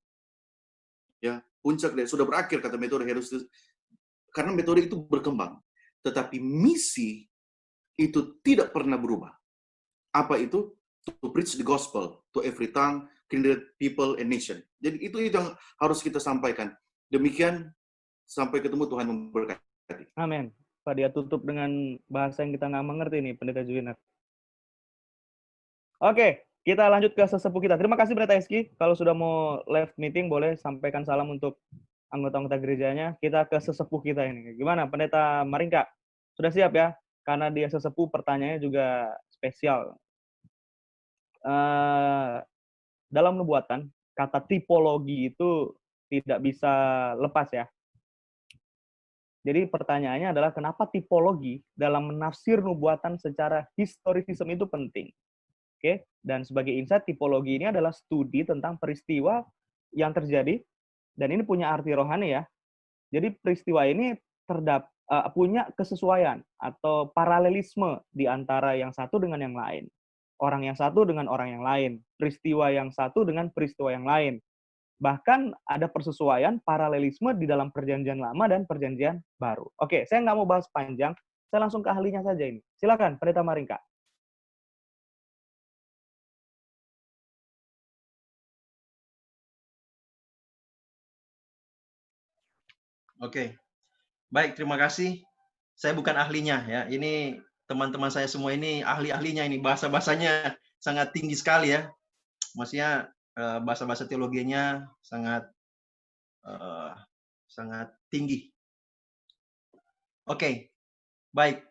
E: Ya, puncak dari sudah berakhir kata metode historicism. Karena metode itu berkembang. Tetapi misi itu tidak pernah berubah. Apa itu? To preach the gospel to every tongue, kindred, people, and nation. Jadi itu yang harus kita sampaikan. Demikian, sampai ketemu, Tuhan memberkati.
A: Amin. Pak, dia tutup dengan bahasa yang kita nggak mengerti nih, Pendeta Juwinat. Oke, kita lanjut ke sesepuh kita. Terima kasih Pendeta Hezki. Kalau sudah mau live meeting, boleh sampaikan salam untuk anggota-anggota gerejanya. Kita ke sesepuh kita ini. Gimana, Pendeta Maringka? Sudah siap ya? Karena dia sesepuh, pertanyaannya juga spesial. Dalam nubuatan, kata tipologi itu tidak bisa lepas ya. Jadi pertanyaannya adalah kenapa tipologi dalam menafsir nubuatan secara historisisme itu penting. Oke, dan sebagai insight, tipologi ini adalah studi tentang peristiwa yang terjadi, dan ini punya arti rohani ya. Jadi peristiwa ini punya kesesuaian atau paralelisme di antara yang satu dengan yang lain. Orang yang satu dengan orang yang lain. Peristiwa yang satu dengan peristiwa yang lain. Bahkan ada persesuaian, paralelisme di dalam perjanjian lama dan perjanjian baru. Oke, saya nggak mau bahas panjang, saya langsung ke ahlinya saja ini. Silakan, Pendeta Maringka.
F: Oke, baik, terima kasih. Saya bukan ahlinya ya. Ini teman-teman saya semua ini ahli-ahlinya ini. Bahasa-bahasanya sangat tinggi sekali ya. Maksudnya bahasa-bahasa teologinya sangat tinggi. Oke, baik.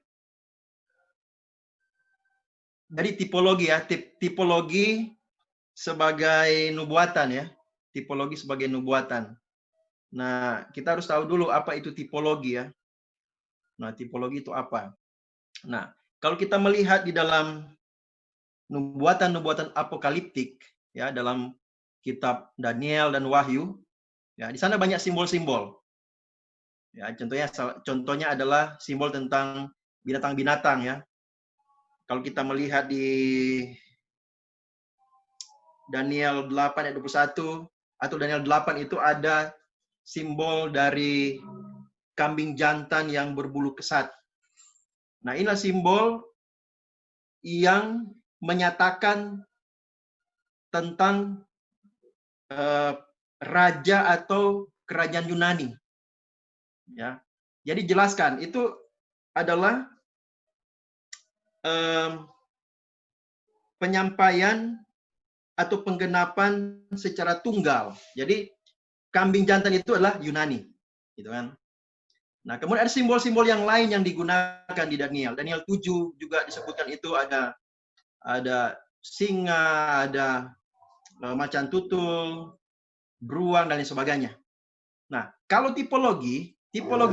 F: Jadi tipologi ya, tipologi sebagai nubuatan ya. Tipologi sebagai nubuatan. Nah, kita harus tahu dulu apa itu tipologi ya. Nah, tipologi itu apa? Nah, kalau kita melihat di dalam nubuatan-nubuatan apokaliptik ya, dalam kitab Daniel dan Wahyu, ya di sana banyak simbol-simbol. Ya, contohnya adalah simbol tentang binatang-binatang ya. Kalau kita melihat di Daniel 8 ayat 21 atau Daniel 8 itu ada simbol dari kambing jantan yang berbulu kesat. Nah, inilah simbol yang menyatakan tentang raja atau kerajaan Yunani. Ya, jadi jelaskan itu adalah penyampaian atau penggenapan secara tunggal. Jadi kambing jantan itu adalah Yunani, gitu kan? Nah, kemudian ada simbol-simbol yang lain yang digunakan di Daniel. Daniel 7 juga disebutkan itu ada singa, ada macan tutul, beruang dan lain sebagainya. Nah, kalau tipologi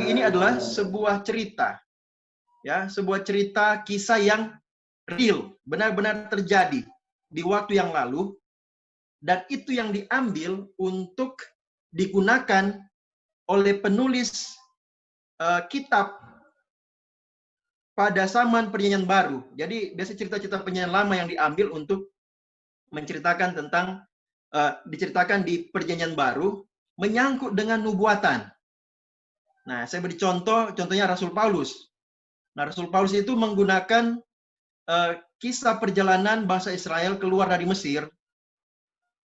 F: ini adalah sebuah cerita. Ya, sebuah cerita kisah yang real, benar-benar terjadi di waktu yang lalu, dan itu yang diambil untuk digunakan oleh penulis kitab pada zaman perjanjian baru. Jadi biasa cerita-cerita perjanjian lama yang diambil untuk menceritakan tentang diceritakan di perjanjian baru menyangkut dengan nubuatan. Nah, saya beri contohnya Rasul Paulus. Nah, Rasul Paulus itu menggunakan kisah perjalanan bangsa Israel keluar dari Mesir,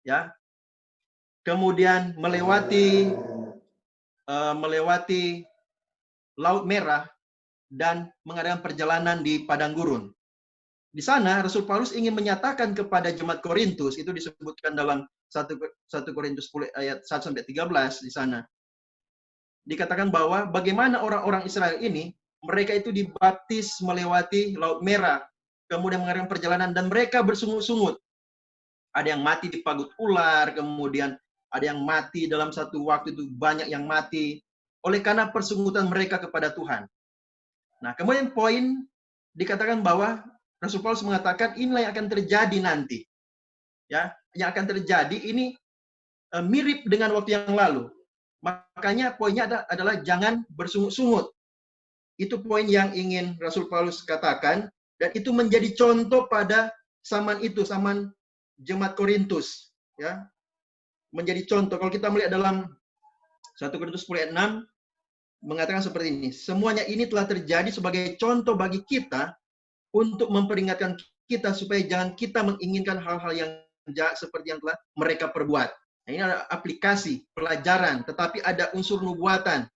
F: ya, kemudian melewati Laut Merah dan mengadakan perjalanan di padang gurun. Di sana Rasul Paulus ingin menyatakan kepada jemaat Korintus, itu disebutkan dalam 1 Korintus 10 ayat 1 sampai 13 di sana. Dikatakan bahwa bagaimana orang-orang Israel ini, mereka itu dibaptis melewati Laut Merah, kemudian mengadakan perjalanan dan mereka bersungut-sungut. Ada yang mati di pagut ular, kemudian ada yang mati dalam satu waktu itu, banyak yang mati oleh karena persungutan mereka kepada Tuhan. Nah, kemudian poin dikatakan bahwa Rasul Paulus mengatakan inilah yang akan terjadi nanti. Ya, yang akan terjadi ini mirip dengan waktu yang lalu. Makanya poinnya adalah jangan bersungut-sungut. Itu poin yang ingin Rasul Paulus katakan, dan itu menjadi contoh pada zaman itu, zaman jemaat Korintus, ya. Menjadi contoh. Kalau kita melihat dalam 1 Korintus 10 ayat 6 mengatakan seperti ini, semuanya ini telah terjadi sebagai contoh bagi kita untuk memperingatkan kita supaya jangan kita menginginkan hal-hal yang jahat seperti yang telah mereka perbuat. Nah, ini adalah aplikasi, pelajaran, tetapi ada unsur nubuatan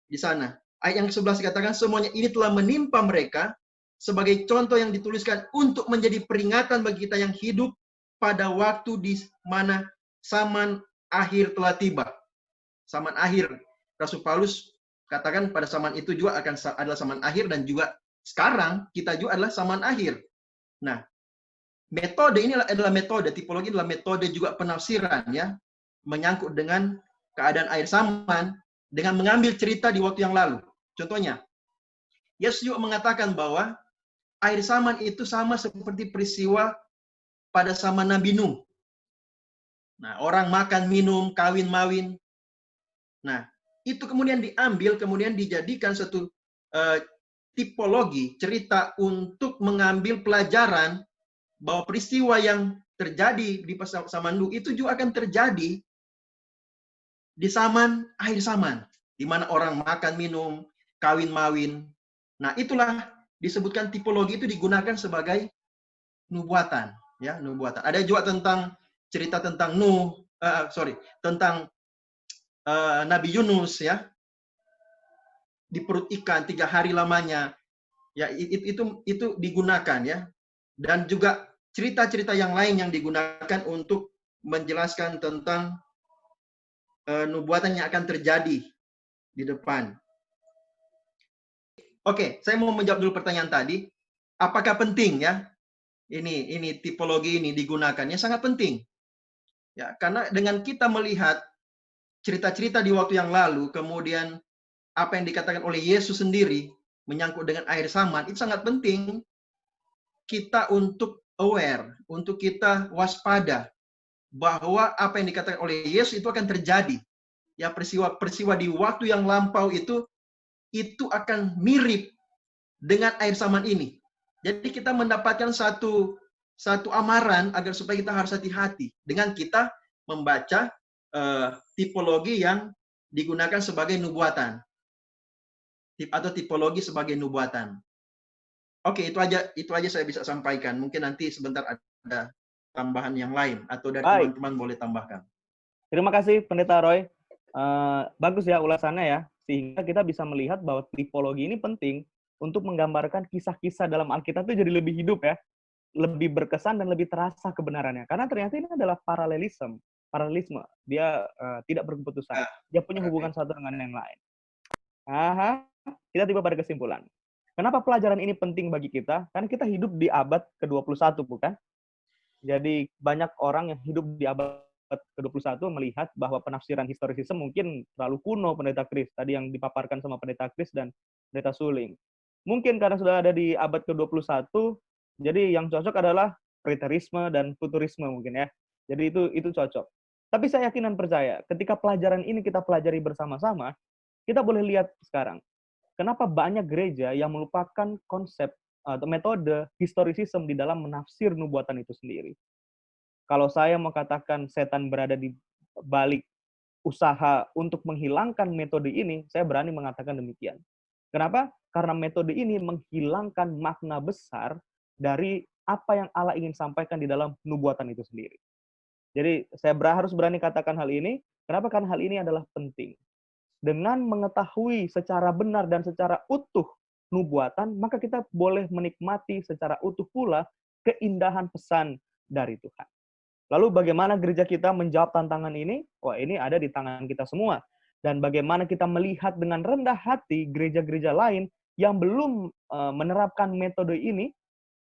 F: di sana. Ayat yang 11 dikatakan semuanya ini telah menimpa mereka sebagai contoh yang dituliskan untuk menjadi peringatan bagi kita yang hidup pada waktu di mana zaman akhir telah tiba. Zaman akhir, Rasul Paulus katakan pada zaman itu juga adalah zaman akhir, dan juga sekarang kita juga adalah zaman akhir. Nah, metode ini adalah metode, tipologi adalah metode juga penafsiran, ya, menyangkut dengan keadaan akhir zaman dengan mengambil cerita di waktu yang lalu. Contohnya, Yesus juga mengatakan bahwa air zaman itu sama seperti peristiwa pada zaman Nabi Nuh. Nah, orang makan, minum, kawin, mawin. Nah, itu kemudian diambil, kemudian dijadikan satu tipologi, cerita untuk mengambil pelajaran bahwa peristiwa yang terjadi di zaman Nuh itu juga akan terjadi di zaman akhir zaman, di mana orang makan, minum, kawin, mawin. Nah, itulah disebutkan tipologi itu digunakan sebagai nubuatan, ya, nubuatan. Ada juga tentang cerita tentang tentang Nabi Yunus, ya, di perut ikan 3 hari lamanya, ya, itu digunakan, ya, dan juga cerita-cerita yang lain yang digunakan untuk menjelaskan tentang nubuatan yang akan terjadi di depan. Oke, saya mau menjawab dulu pertanyaan tadi. Apakah penting, ya, ini tipologi ini digunakannya? Sangat penting, ya, karena dengan kita melihat cerita-cerita di waktu yang lalu, kemudian apa yang dikatakan oleh Yesus sendiri menyangkut dengan akhir zaman, itu sangat penting kita untuk aware, untuk kita waspada bahwa apa yang dikatakan oleh Yesus itu akan terjadi. Ya, peristiwa-peristiwa di waktu yang lampau itu akan mirip dengan akhir zaman ini. Jadi kita mendapatkan satu amaran agar supaya kita harus hati-hati dengan kita membaca tipologi yang digunakan sebagai nubuatan atau tipologi sebagai nubuatan. Oke, itu aja saya bisa sampaikan. Mungkin nanti sebentar ada tambahan yang lain atau dari teman-teman boleh tambahkan.
A: Terima kasih Pendeta Roy. Bagus ya ulasannya ya, sehingga kita bisa melihat bahwa tipologi ini penting untuk menggambarkan kisah-kisah dalam Alkitab itu jadi lebih hidup ya, lebih berkesan dan lebih terasa kebenarannya. Karena ternyata ini adalah paralelisme. Dia tidak berkeputusan. Dia punya hubungan satu dengan yang lain. Kita tiba pada kesimpulan. Kenapa pelajaran ini penting bagi kita? Karena kita hidup di abad ke-21, bukan? Jadi banyak orang yang hidup di abad ke-21 melihat bahwa penafsiran historisisme mungkin terlalu kuno, Pendeta Kris. Tadi yang dipaparkan sama Pendeta Kris dan Pendeta Suling. Mungkin karena sudah ada di abad ke-21, jadi yang cocok adalah preterisme dan futurisme mungkin ya. Jadi itu cocok. Tapi saya yakin dan percaya, ketika pelajaran ini kita pelajari bersama-sama, kita boleh lihat sekarang, kenapa banyak gereja yang melupakan konsep atau metode historisisme di dalam menafsir nubuatan itu sendiri. Kalau saya mau katakan setan berada di balik usaha untuk menghilangkan metode ini, saya berani mengatakan demikian. Kenapa? Karena metode ini menghilangkan makna besar dari apa yang Allah ingin sampaikan di dalam nubuatan itu sendiri. Jadi saya harus berani katakan hal ini. Kenapa? Karena hal ini adalah penting. Dengan mengetahui secara benar dan secara utuh nubuatan, maka kita boleh menikmati secara utuh pula keindahan pesan dari Tuhan. Lalu bagaimana gereja kita menjawab tantangan ini? Wah, ini ada di tangan kita semua. Dan bagaimana kita melihat dengan rendah hati gereja-gereja lain yang belum menerapkan metode ini,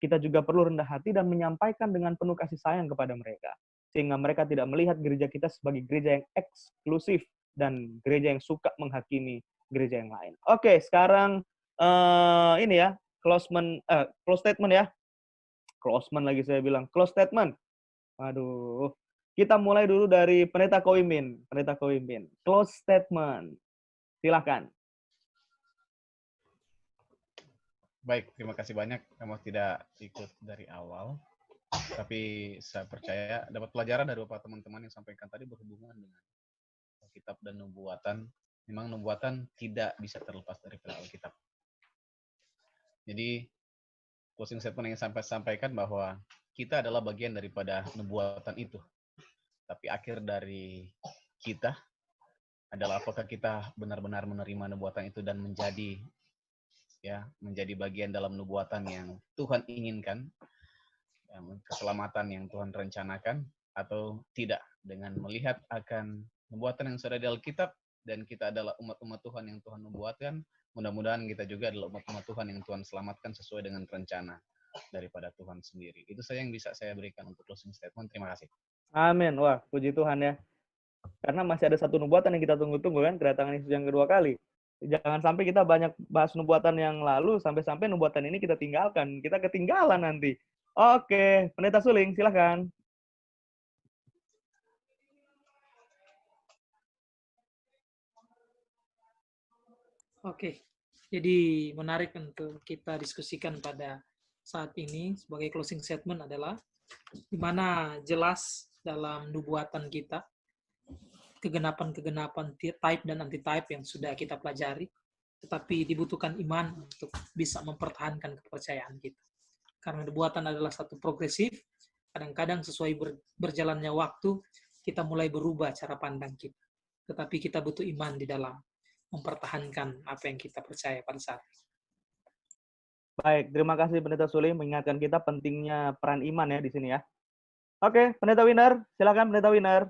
A: kita juga perlu rendah hati dan menyampaikan dengan penuh kasih sayang kepada mereka. Sehingga mereka tidak melihat gereja kita sebagai gereja yang eksklusif dan gereja yang suka menghakimi gereja yang lain. Oke, sekarang ini ya, close statement ya. Close statement. Aduh, kita mulai dulu dari Pendeta Koimin. Close statement. Silakan.
G: Baik, terima kasih banyak. Kamu tidak ikut dari awal, tapi saya percaya dapat pelajaran dari beberapa teman-teman yang sampaikan tadi berhubungan dengan Alkitab dan nubuatan. Memang nubuatan tidak bisa terlepas dari Alkitab. Jadi, closing statement yang sampaikan bahwa kita adalah bagian daripada nubuatan itu. Tapi akhir dari kita adalah apakah kita benar-benar menerima nubuatan itu dan menjadi bagian dalam nubuatan yang Tuhan inginkan, keselamatan yang Tuhan rencanakan, atau tidak, dengan melihat akan nubuatan yang sudah di Alkitab, dan kita adalah umat-umat Tuhan yang Tuhan nubuatkan. Mudah-mudahan kita juga adalah umat-umat Tuhan yang Tuhan selamatkan sesuai dengan rencana daripada Tuhan sendiri. Itu saja yang bisa saya berikan untuk closing statement. Terima kasih.
A: Amin. Wah, puji Tuhan ya. Karena masih ada satu nubuatan yang kita tunggu-tunggu kan, kedatangan Yesus yang kedua kali. Jangan sampai kita banyak bahas nubuatan yang lalu, sampai-sampai nubuatan ini kita tinggalkan. Kita ketinggalan nanti. Oke, Pendeta Suling, silakan.
B: Oke, jadi menarik untuk kita diskusikan pada saat ini sebagai closing statement adalah di mana jelas dalam nubuatan kita kegenapan-kegenapan type dan anti-type yang sudah kita pelajari, tetapi dibutuhkan iman untuk bisa mempertahankan kepercayaan kita. Karena nubuatan adalah satu progresif, kadang-kadang sesuai berjalannya waktu, kita mulai berubah cara pandang kita. Tetapi kita butuh iman di dalam mempertahankan apa yang kita percaya pada saat ini.
A: Baik, terima kasih Pendeta Suling mengingatkan kita pentingnya peran iman ya di sini ya. Oke, Pendeta Winner, silakan Pendeta Winner.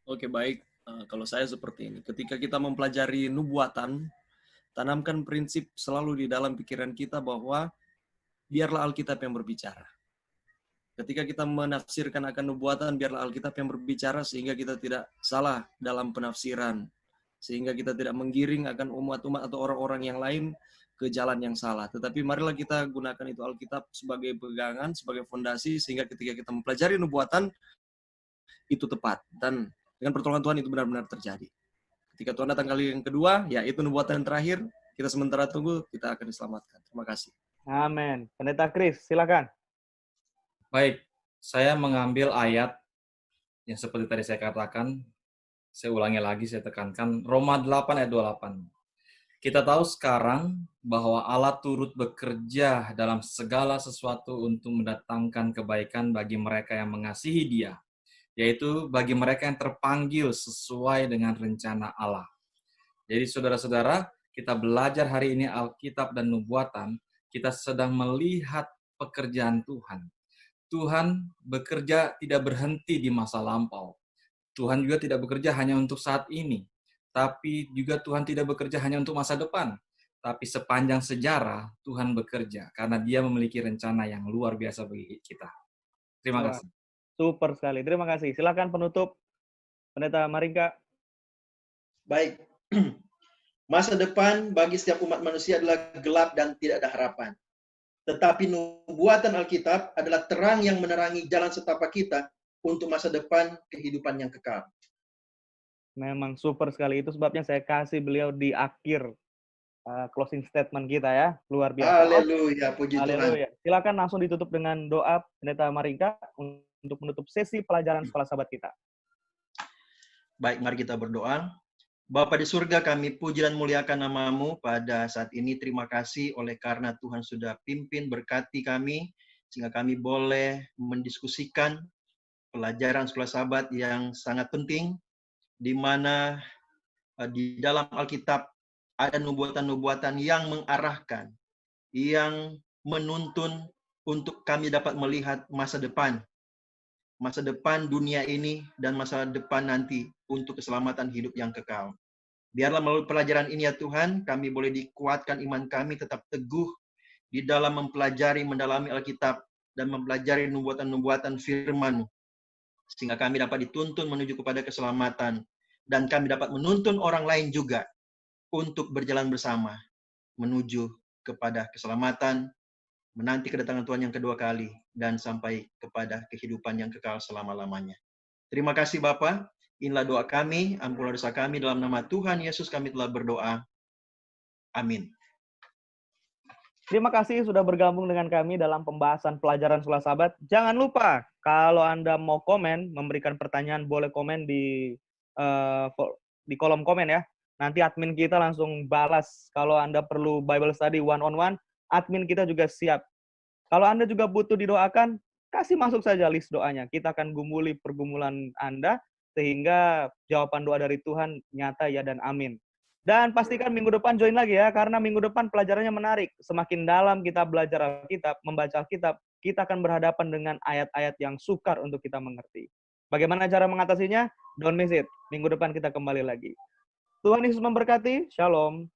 D: Oke, baik. Kalau saya seperti ini, ketika kita mempelajari nubuatan, tanamkan prinsip selalu di dalam pikiran kita bahwa biarlah Alkitab yang berbicara. Ketika kita menafsirkan akan nubuatan, biarlah Alkitab yang berbicara sehingga kita tidak salah dalam penafsiran. Sehingga kita tidak menggiring akan umat-umat atau orang-orang yang lain ke jalan yang salah. Tetapi marilah kita gunakan itu Alkitab sebagai pegangan, sebagai fondasi, sehingga ketika kita mempelajari nubuatan, itu tepat. Dan dengan pertolongan Tuhan itu benar-benar terjadi. Ketika Tuhan datang kali yang kedua, ya itu nubuatan yang terakhir, kita sementara tunggu, kita akan diselamatkan. Terima kasih.
A: Amin. Pendeta Chris, silakan.
C: Baik, saya mengambil ayat yang seperti tadi saya katakan, saya ulangi lagi, saya tekankan, Roma 8 ayat 28. Kita tahu sekarang bahwa Allah turut bekerja dalam segala sesuatu untuk mendatangkan kebaikan bagi mereka yang mengasihi Dia, yaitu bagi mereka yang terpanggil sesuai dengan rencana Allah. Jadi saudara-saudara, kita belajar hari ini Alkitab dan nubuatan, kita sedang melihat pekerjaan Tuhan. Tuhan bekerja tidak berhenti di masa lampau. Tuhan juga tidak bekerja hanya untuk saat ini, tapi juga Tuhan tidak bekerja hanya untuk masa depan. Tapi sepanjang sejarah, Tuhan bekerja karena Dia memiliki rencana yang luar biasa bagi kita. Terima
A: Wah,
C: kasih.
A: super sekali. Terima kasih. Silakan penutup, Pendeta Maringka.
F: Baik. Masa depan bagi setiap umat manusia adalah gelap dan tidak ada harapan. Tetapi nubuatan Alkitab adalah terang yang menerangi jalan setapak kita untuk masa depan kehidupan yang kekal.
A: Memang super sekali. Itu sebabnya saya kasih beliau di akhir closing statement kita ya. Luar biasa.
F: Haleluya, puji Tuhan.
A: Haleluya. Silakan langsung ditutup dengan doa Pendeta Maringka untuk menutup sesi pelajaran sekolah sahabat kita.
F: Baik, mari kita berdoa. Bapa di surga, kami puji dan muliakan nama-Mu pada saat ini. Terima kasih oleh karena Tuhan sudah pimpin, berkati kami, sehingga kami boleh mendiskusikan pelajaran sekolah sahabat yang sangat penting, di mana di dalam Alkitab ada nubuatan-nubuatan yang mengarahkan, yang menuntun untuk kami dapat melihat masa depan dunia ini dan masa depan nanti untuk keselamatan hidup yang kekal. Biarlah melalui pelajaran ini ya Tuhan, kami boleh dikuatkan iman kami tetap teguh di dalam mempelajari, mendalami Alkitab dan mempelajari nubuatan-nubuatan firman-Mu, sehingga kami dapat dituntun menuju kepada keselamatan dan kami dapat menuntun orang lain juga untuk berjalan bersama menuju kepada keselamatan, menanti kedatangan Tuhan yang kedua kali, dan sampai kepada kehidupan yang kekal selama-lamanya. Terima kasih Bapa. Inilah doa kami, ampunlah dosa kami, dalam nama Tuhan Yesus kami telah berdoa. Amin.
A: Terima kasih sudah bergabung dengan kami dalam pembahasan pelajaran sekolah sahabat. Jangan lupa, kalau Anda mau komen, memberikan pertanyaan, boleh komen di kolom komen ya. Nanti admin kita langsung balas. Kalau Anda perlu Bible study one-on-one, admin kita juga siap. Kalau Anda juga butuh didoakan, kasih masuk saja list doanya. Kita akan gumuli pergumulan Anda, sehingga jawaban doa dari Tuhan nyata ya dan amin. Dan pastikan minggu depan join lagi ya, karena minggu depan pelajarannya menarik. Semakin dalam kita belajar Alkitab, membaca Alkitab, kita akan berhadapan dengan ayat-ayat yang sukar untuk kita mengerti. Bagaimana cara mengatasinya? Don't miss it. Minggu depan kita kembali lagi. Tuhan Yesus memberkati. Shalom.